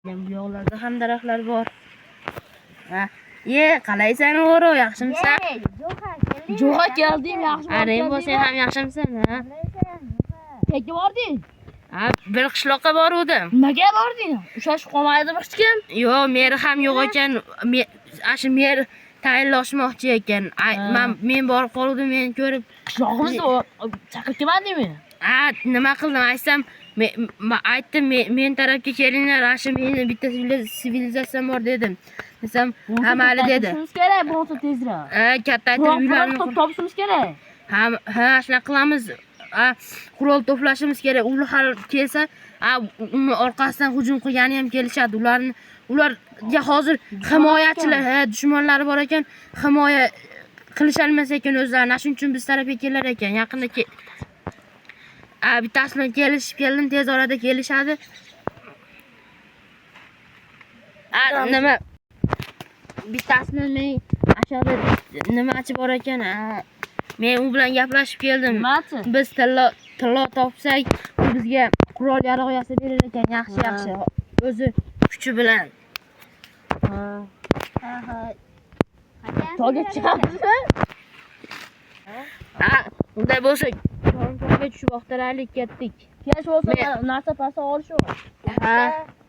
Bu yoqlarda ham daraxtlar bor. Ha, qalaysan o'g'ri, yaxshimisan? Jo'xa keldim, yaxshi. Rembo, sen ham yaxshimisan, ha? Qayerga bording? Ha, bir qishloqqa boruvdim. Nimaga bording? Ushlash qolmaydi hech kim? Yo'q, meri ham yo'q ekan. Shu mer tayinlashmoqchi ekan. Men borib qoldim, men ko'rib Qishlog'imizda chaqirib kelmadingmi? Ha, nima qildim? Aytdim, men tarafga kelinglar, shu meni bitta sivilizatsiya bor dedim. Desam, ha, mayli dedi. Topishimiz kerak, bo'lsa tezroq. Katta aytib uylarni topishimiz kerak. Ha, shunaqa qilamiz. Qurol to'plashimiz kerak. Ular hal kelsa, uni orqasidan hujum qilgani ham kelishadi. Ularga hozir himoyachilar, dushmanlari bor ekan, himoya qilish olmas ekan o'zlarini. Shuning uchun biz tarafga kelar ekan. Yaqinda bittasi bilan kelishib keldim, tez orada kelishadi. Nima bittasi bilan men aşağıda nimachi bor ekan, men u bilan gaplashib keldim. Nimachi? Biz tilla topsak, u bizga qurol yarog' yasab berar ekan, yaxshi. O'zi kuchi bilan. Tog'ga chiqamizmi? Unday bo'lsa, tog'ga tushib vaqtlarlik ketdik. Kech bo'lsa, narsa-parsa olishib.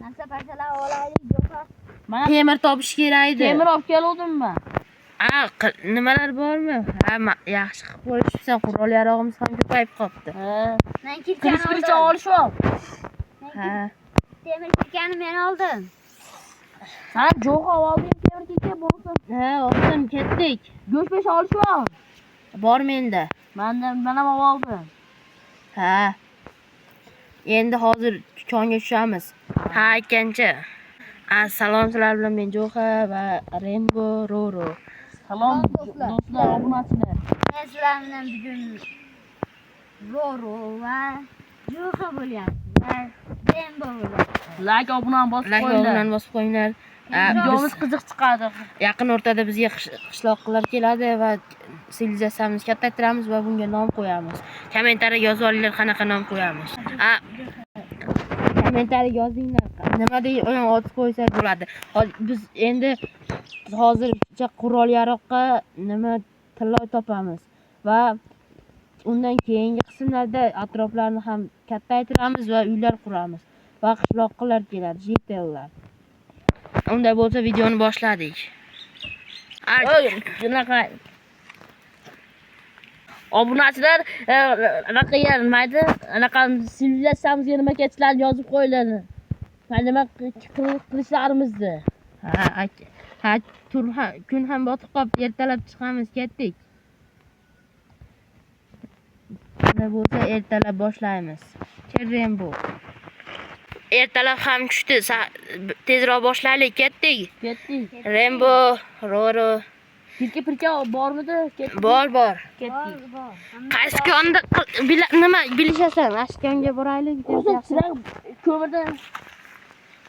Narsa-parsalar olaylik, jo'xa. Mana Temir topish kerak edi. temir olib keluvdimmi? Nimalar bormi? Yaxshi qilib qo'yishibsan, qurol yarog'imiz ham ko'payib qopti. Men kirgan Qilichbircha olishib ol. Temir kirgani men oldim. Sen jo'xa olding, temir kirgan bo'lsa. Oldim, ketdik. Go'sht olishib ol. Bor menda. Mana oldim. Endi hozir konga tushamiz. Aytgancha. Salom sizlar bilan men Jo'xa va Rembo Roro. Salom do'stlar, obunachilar. Men sizlar bilan bugun Roro va Jo'xa bo'lyapti. Rembo bo'lyapti. Like obunani bosib qo'yinglar. Videomiz qiziq chiqadi. Yaqin o'rtada bizga qishloqlar keladi va sivilizatsiyamizni kattaytiramiz va bunga nom qo'yamiz. Kommentariyaga yozib olinglar, qanaqa nom qo'yamiz. Kommentariyaga yozinglar. Nima deb ot qo'ysak bo'ladi. Biz endi hozircha qurol yaroqqa nima tilla topamiz va undan keyingi qismlarda atroflarni ham kattaytiramiz va uylar quramiz va qishloqlar keladi, jitellar. Unday bo'lsa videoni boshladik. Shunaqa. Obunachilar anaqa yermaydi, anaqa sivilizatsiyamizga nima ketishlarni yozib qo'yinglar. Nima qilishlarimizni. Kun ham botib qolib, ertalab chiqamiz, ketdik. Unday bo'lsa ertalab boshlaymiz. Rembo. Ertalab ham tushdi. Tezroq boshlaylik, ketdik. Rembo, Roro. Pirka bormidi? Bor. Ketdik. Qaysi konda nima bilishasan? Ashkonga boraylik. Ko'mirdan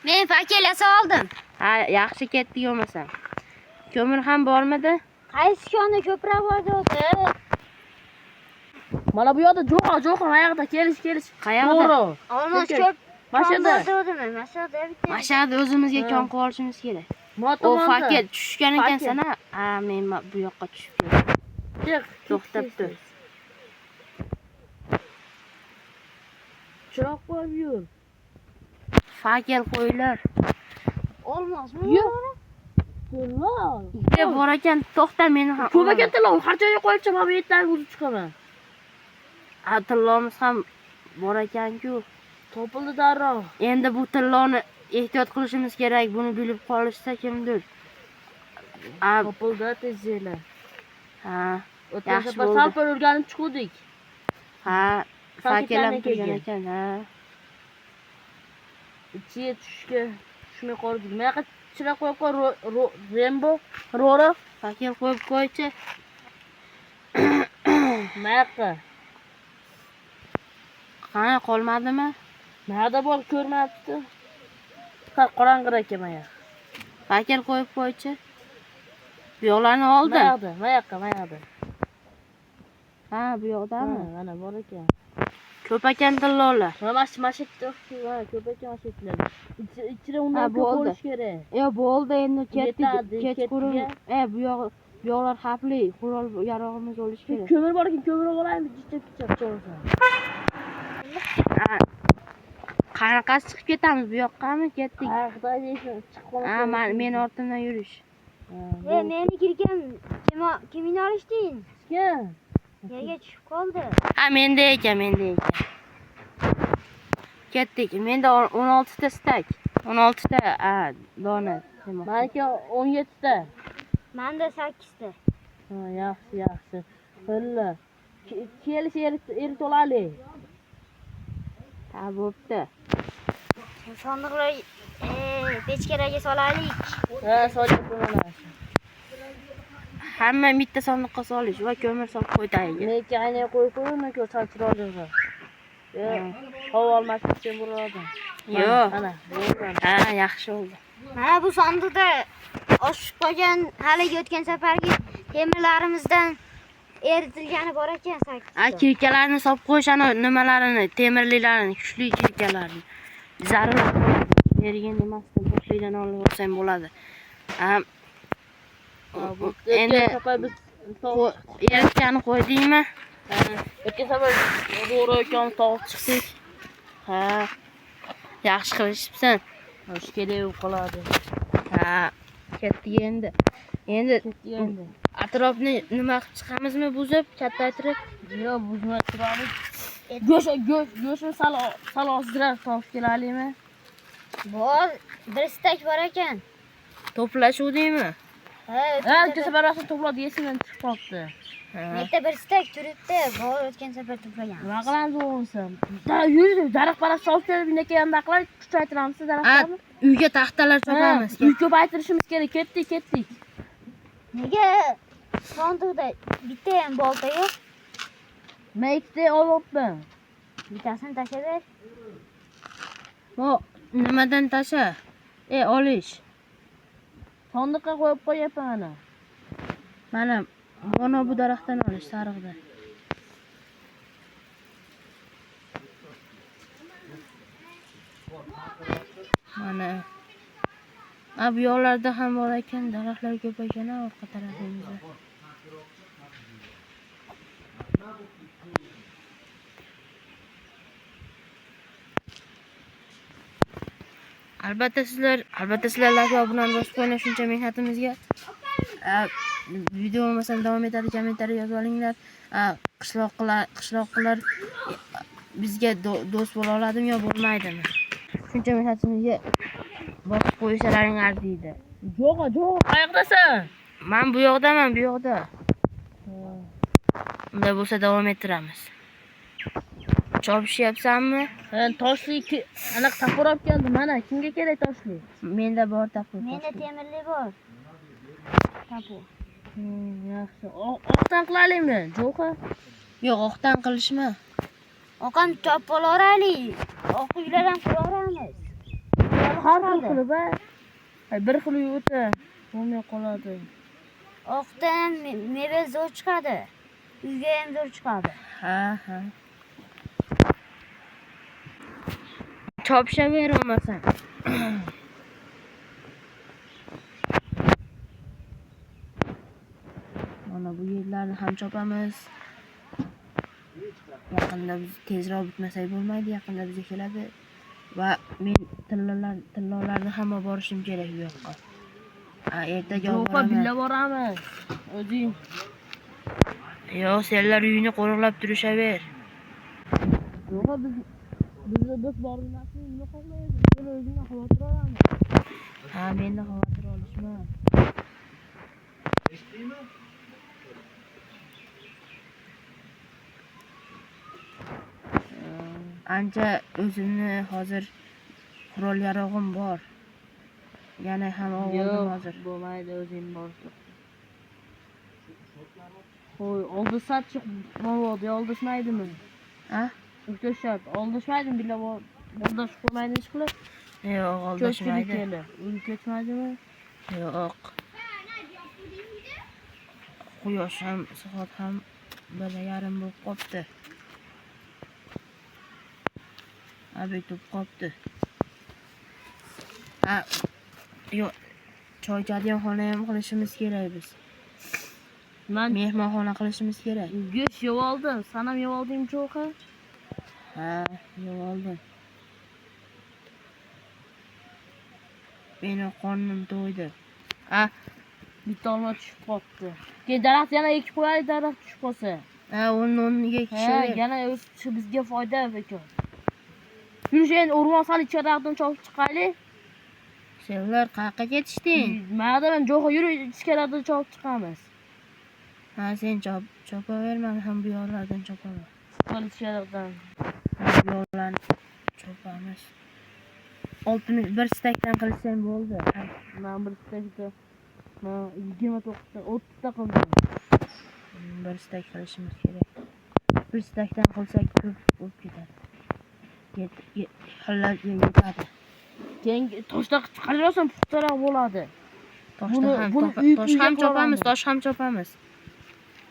Men fakelasi oldim. Yaxshi ketdik bo'lmasa. Ko'mir ham bormidi? Qaysi konda ko'proq bor-edi? Mana bu yerda jo'xa qayerda? Kelish. Qayerda? Olmos ko'p. Mashada. Mashada o'zimizga kon qilib olishimiz kerak. O fakel tushgan ekansan, men bu yoqqa tushib keldim. To'xtab tur. Chiroq qo'yib yur. Fakel qo'ylar. Olmosmi? Yo'q. Yo'q. Bor ekan, to'xta, meni ham. Ko'p ekan tilla, har joyga qo'yibcha, mana bu yerdan o'zib chiqaman. Tillamiz ham bor ekan-ku. Topildi darrov. Endi bu tilloni ehtiyot qilishimiz kerak. Buni bilib qolishsa kimdir. Topildi tezlar. Yaxshi O'tgan safar safar o'rganib chiqdik. Fakelam kelgan ekan, Ichiga tushmay qoldik. Mana yoqqa chiroq qo'yib qo'y, Rembo, Roro. Fakel qo'yib qo'ychi. Mana yoqqa. Qani qolmadimi? Mayda bor, ko'rmayapti. Qorong'i ekan mana yoq. Fakel qo'yib qo'ychi. Bu yoqlarni oldim. Mana yoqqa. Bu yoqdami? Mana bor ekan. Ko'p ekan tillolar. Mana shu masjidda ko'paygan masjidlar. Ichida Ha, undan ko'p bo'ldi. bo'lish kerak. Yo bo'ldi endi Yetadi, kechqurun. ketdiga. Bu yoqlar xavfli. Qurol yarog'imiz bo'lishi kerak. Ko'mir bor ekan, ko'mir olaymi? Jichab cho'rsa. Qanaqasi chiqib ketamiz bu yoqqami? Ketdik. Ha, Xudoy deysin, chiqib Men ortimdan yurish. Meni kirgan kimini olishding? Kim? Yerga tushib qoldi. Ha, menda ekan. Ketdik. Menda 16 ta stak. 16 ta dona. Meniki 17 ta. Menda 8 ta. Ha, yaxshi. Xullas. Kelish erit olaylik. Ha, bo'pti. Sandiqlar pechkaraga solaylik. Ha, so'rab mana. Hamma bitta sandiqqa solish va ko'mir solib qo'y tagiga. Meniki aynan qo'yib ko'rsam chiroyli. Havo olmaslik uchun buradim. Yo'q. Ana, Ha, yaxshi oldu. Mana bu sandiqda oshib qolgan haligi o'tgan safargi temirlarimizdan eritilgani bor ekan 8 ta. Kirkalarni solib qo'yish ana nimalarini, temirlilarini, kuchli kirkalarni. Zarur. Bergan emasdan boshlaydan olib olsang bo'ladi. Endi biz eritgani qo'ydingmi? o'tgan safar to'g'ri ekan tog' chiqdik. Ha. Yaxshi qilishibsan. Shu kerak bo'lib qoladi. Ha. Ketdik endi. Endi atrofni nima qilib chiqamizmi buzib, kattaytirib? Yo'q, buzmay turamiz. Go'shtni sal ozroq topib kelaylikmi? Bor, bir stak bor ekan. To'plashuvdingmi? Ha, o'tgan safar rostdan to'pladi, esimdan chiqib qolibdi. Netta bir stak turibdi. Bor o'tgan safar to'plagan. Nima qilamiz o'g'lim? Yur, daraxt solib kelib, innaka yandaqlar kuchaytiramiz daraxtlarni. Uyga taxtalar chopamiz. Uy ko'paytirishimiz kerak. Ketdik. Nega sandiqda bitta ham bolta yo'q? Men ikkita olibman. Bittasini tashlab ber. Nimadan tasha? Olish. Sandiqqa qo'yib qo'yapman ana. Mana bu daraxtdan olish, sariqdan. Mana. Bu yo'llarda ham bor ekan, daraxtlar ko'p ekan orqa tarafimizda. Albatta sizlar like va obunani bosib qo'ying shuncha mehnatimizga. Video olmasam davom etadi, kommentariy yozib olinglar. Qishloqlar bizga do'st bo'la oladimi yo bo'lmaydimi? Shuncha mehnatimizga bosib qo'yishlaring arziydi. Yo'q, qayoqdasan? Men bu yoqda. Unda bo'lsa davom ettiramiz. Chopishyapsanmi? Toshli anaqa tapir olib keldim. Mana kimga kerak toshli? Menda bor tapir. Menda temirli bor. Tapu. Yaxshi. Oqdan qilaylikmi? Yo'q. Yo'q, oqdan qilishma. Oqam chopib olaylik. Oq uylardan quramiz. Har xil qilib, bir xil o'ta bo'lmay qoladi. Oqdan meva zo'r chiqadi. Uyga ham zo'r chiqadi. Ha. Chopishaver olmasam. Mana bu yerlarni ham chopamiz. Yaqinda biz tezroq bitmasak bo'lmaydi, yaqinda bizga keladi. Va men tillolarni hamma borishim kerak bu yoqqa. Ertaga Yo'q, billa boramiz. O'zing. Yo'q, senlar uyini qo'riqlab turishaver. Yo'q, biz bormaslik nima qilmaymiz? Biz o'zingdan xavotir olamiz. Ha, menda xavotir olishma. Ancha o'zimni hozir qurol yarog'im bor. Yana ham oldim hozir. Bo'lmaydi, o'zing borsa. Qo'y, oldisat chiq, bo'ldi, oldishmaydimi? O'sha shart, oldishmaydimi? Billa bordash qo'ymaydi hech qilib. Yo'q, oldishmaydi. Uy ketmaydimi? Yo'q. Quyosh ham, soat ham 1:30 bo'lib qopti. Abi top qopti. Yo'q. Choy ichadigan xona ham qilishimiz kerak biz. Men Mehmonxona qilishimiz kerak. go'sht yeb oldim. Sen ham yeb oldingmi cho'qi? Ha, yeb oldim. Meni qornim to'ydi. Bitta olma tushib qolibdi. Keyin daraxt yana ekib qo'yaylik, daraxt tushib qolsa. O'rniga Ha, kishilar. yana o'sishi bizga foyda bekor. Yurish endi o'rmonsan ichkaridan chopib chiqaylik. Senlar qayerga ketishding? Mana men jo'xa yurib ichkaridan chopib chiqamiz. Ha, sen chopaver, men ham bu yoqlardan chopaman. Qol ichkaridan. Bu yoqlarni chopamiz. Oltini bir stakdan qilsang bo'ldi. Men bir stakda 29 ta, 30 ta qildim. Bir stak qilishimiz kerak. Bir stakdan qilsak ko'p bo'lib ketadi. Xillar yetadi. Keyin toshda chiqarasan puxtaroq bo'ladi. Toshda ham buni tosh ham chopamiz, tosh ham chopamiz.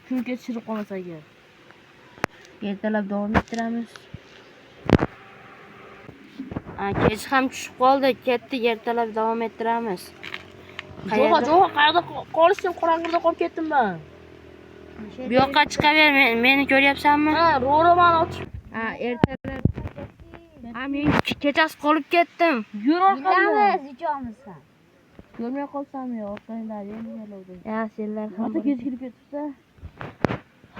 Kunga chirib qolmasa agar. Ertalab davom ettiramiz. Kech ham tushib qoldi, ketdik, ertalab davom ettiramiz. Jo'xa qayerda qolishim qorong'ida qolib ketdim men. Bu yoqqa chiqaver, meni ko'ryapsanmi? Ha, ro'ramani ochib. Ertalab. Men kechasi qolib ketdim. Yur orqamda. Bilamiz ichamisan. Ko'rmay qolsam yo, orqanglar endi yerlarda. Senlar ham. Ota kech kirib ketibsa.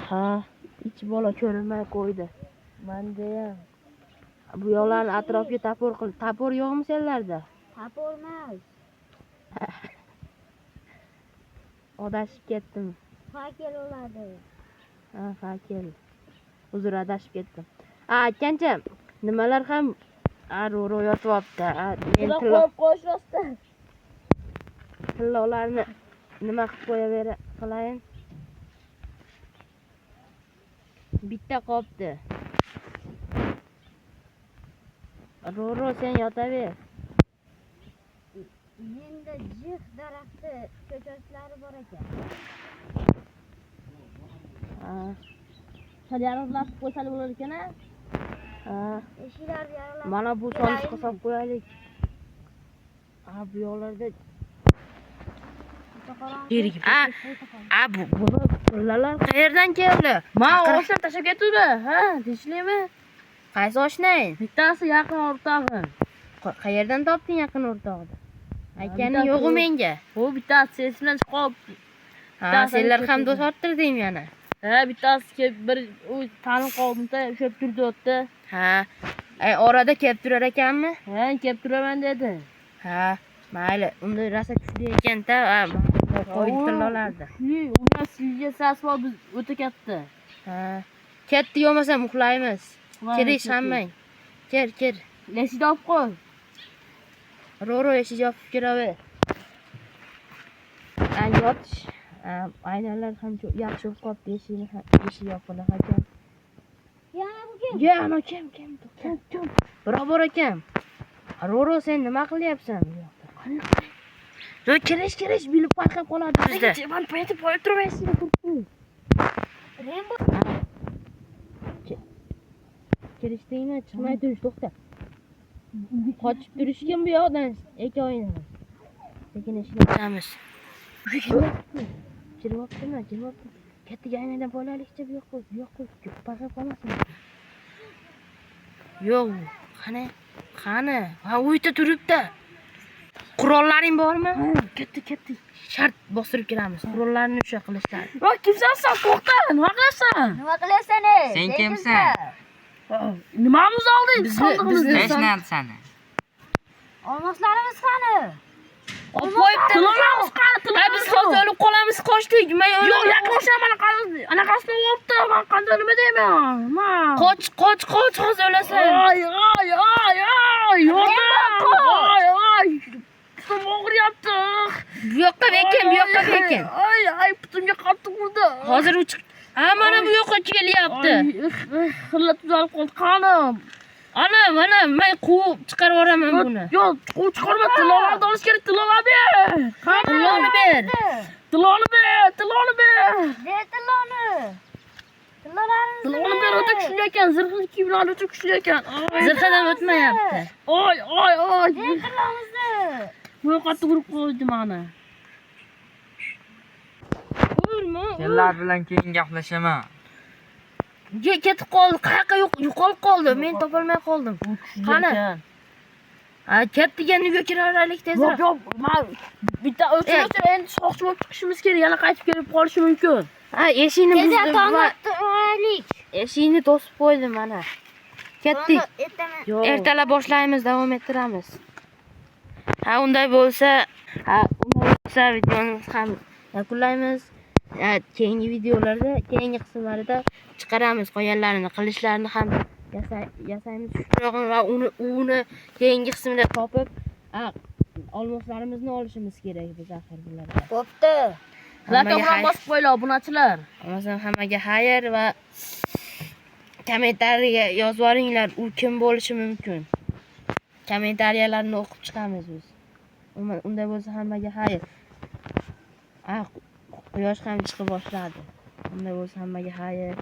Ha, ich bola ko'rinmay qo'ydi. Menda ham. Bu yoqlarni atrofiga tapor qil. Tapor yo'qmi senlarda? Tapor emas. Adashib ketdim. Fakel bo'ladi. Fakel. Uzr, adashib ketdim. Aytgancha, nimalar ham ro'ro yotyapti. Men qo'yib qo'yishmasdan. tillolarni nima qilib qo'yayin. Bitta qopti. Ro'ro sen yotaver. Menda jix daraxti ko'chatlari bor ekan. Hadi yaroqlab qo'ysalik bo'lar ekan-a? Eshiklarni yaralab. Mana bu sonni hisob qo'yaylik. Bu yoqlarda bu pullalar qayerdan keldi? Men oshnam tashlab ketdi. Ha, tinchlikmi? Qaysi oshnang? Bittasi yaqin o'rtog'im. Qayerdan topding yaqin o'rtog'ni? Aytganing yo'q-ku menga. Bu bittasi sesidan chiqib. Senlar ham do'st orttirding yana. Ha, bittasi kelib bir tanib qoldim-da, o'sha turdi o'tdi. Orada kelib turar ekanmi? Ha, kelib turaman dedi. Ha, mayli. Unda rosa kuchli ekan-da, qo'yib tillolardi. Uni sizga sasvo biz o'ta katta. Ketdi yo'masam uxlaymiz. Kirish hammang. Kir. Eshikni olib qo'y. Ro'ro eshik yopib kiraver. Yotish. Aynalar ham yaxshi bo'lib qolibdi, eshik yopildi ekan. Yana bu kim? Ana kim? Birov bor ekan. Ro'ro sen nima qilyapsan bu yoqda? Kirish, bilib payqab qoladi bizda. Men paytib qo'yib turmaysiz. Rembo. Kirishdingmi? Chiqmay turish, to'xta. Qochib turishgan bu yoqdan ikkovinglar. Lekin eshikni ochamiz. Kiriboptimi? Katta aynadan bo'laylikcha bu yoqqa, payqab qolmasin. Yo'q, qani? U yerda turibdi. Qurollaring bormi? Ketdi. Shart bostirib kiramiz. Qurollarni usha qilishlar. Voy, kimsan sen? To'xta, nima qilasan? Nima qilasan? Sen kimsan? Nimamiz olding? Sandig'imizni. Hech narsa sani. Olmoslarimiz qani? Olib qo'yibdi. Tilolamiz qani? Biz hozir o'lib qolamiz, qochdik. Yo'q, yaqinlashaman anaqasini olibdi. Men qanday nima deyman? Qoch, hozir o'lasan. Ay. Ay. Putim og'riyapti. Bu yoqqa bekin. Ay, putimga qattiq urdi. Hozir u chiq. Mana bu yoqqa kelyapti. Xilla tuzalib qoldi. Qani? Ana, men quvib chiqarib yuboraman buni. Yo'q, quvib chiqarma. Tilolani olish kerak. Tilolani ber. Tiloni ber. Tiloni ber. De tiloni. Tilolaringizni Olimdan o'ta kuchli ekan, zirhniki bilan o'ta kuchli ekan. Zirhidan o'tmayapti. Oy. Qilamizni. Bu qattiq urib qo'ydi meni. Urma. Senlar bilan keyin gaplashaman. Ketib qoldi. Qayoqqa yo'qolib qoldi. Men topolmay qoldim. Qani? Ha, ketdiganiga kiraveraylik tezroq. Yo'q, men bitta o'chirib endi soqchi bo'lib chiqishimiz kerak. Yana qaytib kelib qolishi mumkin. Ha, eshikni Tezda buzdim va olaylik. eshikni to'sib qo'ydim mana. Ketdik. Ertaman. Yo'q. Ertalab boshlaymiz, davom ettiramiz. Unday bo'lsa videomizni ham yakunlaymiz. Keyingi videolarda, keyingi qismlarida chiqaramiz, qolganlarini, qilishlarini ham yasaymiz shukrog'ini va uni keyingi qismida topib, olmoslarimizni olishimiz kerak biz axir bularda. Bo'pti. Platforma bosib qo'ylar, obunachilar. Hammaga xayr va kommentariyaga yozib yuboringlar, u kim bo'lishi mumkin. Kommentariyalarni o'qib chiqamiz biz. Unday bo'lsa hammaga xayr. Quyosh ham chiqib boshladi. Unday bo'lsa hammaga xayr.